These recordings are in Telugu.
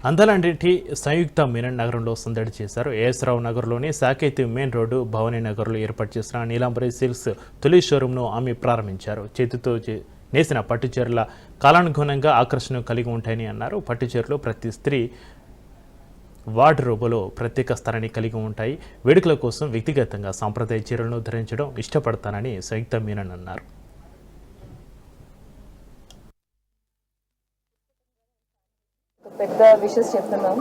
అందలాంటి సంయుక్త మీనన్ నగరంలో సందడి చేశారు. ఏఎస్ రావు నగర్లోని సాకేతి మెయిన్ రోడ్డు భవానీ నగర్లో ఏర్పాటు చేసిన నీలాంబరి సిల్క్స్ తొలి షోరూంను ఆమె ప్రారంభించారు. చేతితో నేసిన పట్టుచీరల కాలానుగుణంగా ఆకర్షణ కలిగి ఉంటాయని అన్నారు. పట్టుచీరలు ప్రతి స్త్రీ వార్డ్రోబులో ప్రత్యేక స్థానాన్ని కలిగి ఉంటాయి. వేడుకల కోసం వ్యక్తిగతంగా సాంప్రదాయ చీరలను ధరించడం ఇష్టపడతానని సంయుక్త మీనన్ అన్నారు. పెద్ద విషెస్ చెప్తున్నాం.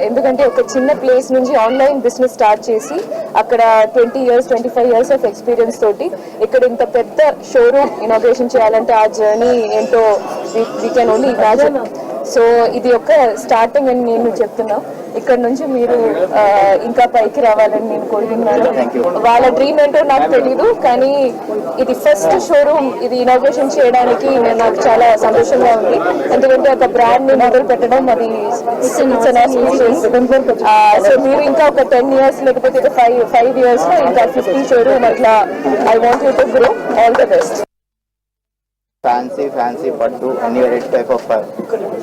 ఎందుకంటే ఒక చిన్న ప్లేస్ నుంచి ఆన్లైన్ బిజినెస్ స్టార్ట్ చేసి అక్కడ 20 years 25 years ఆఫ్ ఎక్స్పీరియన్స్ తోటి ఇక్కడ ఇంత పెద్ద షోరూమ్ ఇనాగ్రేషన్ చేయాలంటే ఆ జర్నీ ఏంటో we can only imagine. So ఇది ఒక స్టార్టింగ్ అని నేను చెప్తున్నా. ఇక్కడ నుంచి మీరు ఇంకా పైకి రావాలని నేను కోరుకుంటున్నాను. వాళ్ళ డ్రీమ్ ఏంటో నాకు తెలీదు, కానీ ఇది ఫస్ట్ షోరూమ్ ఇది ఇనాగ్రేషన్ చేయడానికి నాకు చాలా సంతోషంగా ఉంది. ఎందుకంటే ఒక బ్రాండ్ ని మొదలు పెట్టడం అది సో మీరు ఇంకా ఒక 10 years లేకపోతే 5 years లో ఇంకా 50 షోరూమ్ అట్లా I want you to grow. All the best. Fancy పట్టు అన్ని వెరైటీ టైప్ ఆఫ్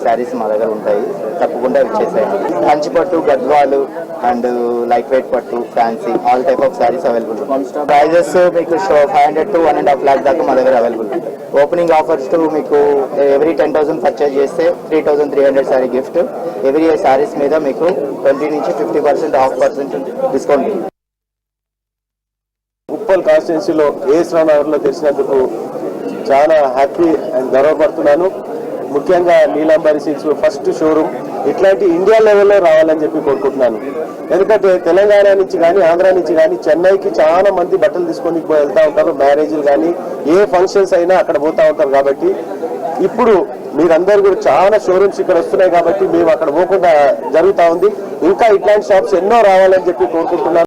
శారీస్ మా దగ్గర ఉంటాయి, తప్పకుండా వచ్చేసాయి. కంచి పట్టు, గద్వాలు అండ్ లైట్ వెయిట్ పట్టు, fancy all type of saris available. Prices మీకు 500 to 1.5 lakh దాకా మా దగ్గర అవైలబుల్ ఉంటాయి. ఓపెనింగ్ ఆఫర్స్ టు మీకు ఎవ్రీ 10,000 పర్చేజ్ చేస్తే 3,300 శారీ గిఫ్ట్. ఎవ్రీ శారీస్ మీద మీకు 20 నుంచి 50% ఆఫ్ డిస్కౌంట్. ఉప్పల్ కాన్స్టిట్యున్సీలో ఏఎస్ రావు నగర్లో తెలిసినందుకు చాలా హ్యాపీ అండ్ గర్వపడుతున్నాను. ముఖ్యంగా నీలాంబరి సిల్క్స్ ఫస్ట్ షోరూమ్ ఇట్లాంటి ఇండియా లెవెల్లో రావాలని చెప్పి కోరుకుంటున్నాను. ఎందుకంటే తెలంగాణ నుంచి కానీ ఆంధ్ర నుంచి కానీ చెన్నైకి చాలా మంది బట్టలు తీసుకొని వెళ్తూ ఉంటారు. మ్యారేజ్లు కానీ ఏ ఫంక్షన్స్ అయినా అక్కడ పోతూ ఉంటారు. కాబట్టి ఇప్పుడు మీరందరూ కూడా చాలా షోరూమ్స్ ఇక్కడ వస్తున్నాయి కాబట్టి మేము అక్కడ పోకుండా జరుగుతూ ఉంది. ఇంకా ఇట్లాంటి షాప్స్ ఎన్నో రావాలని చెప్పి కోరుకుంటున్నాను.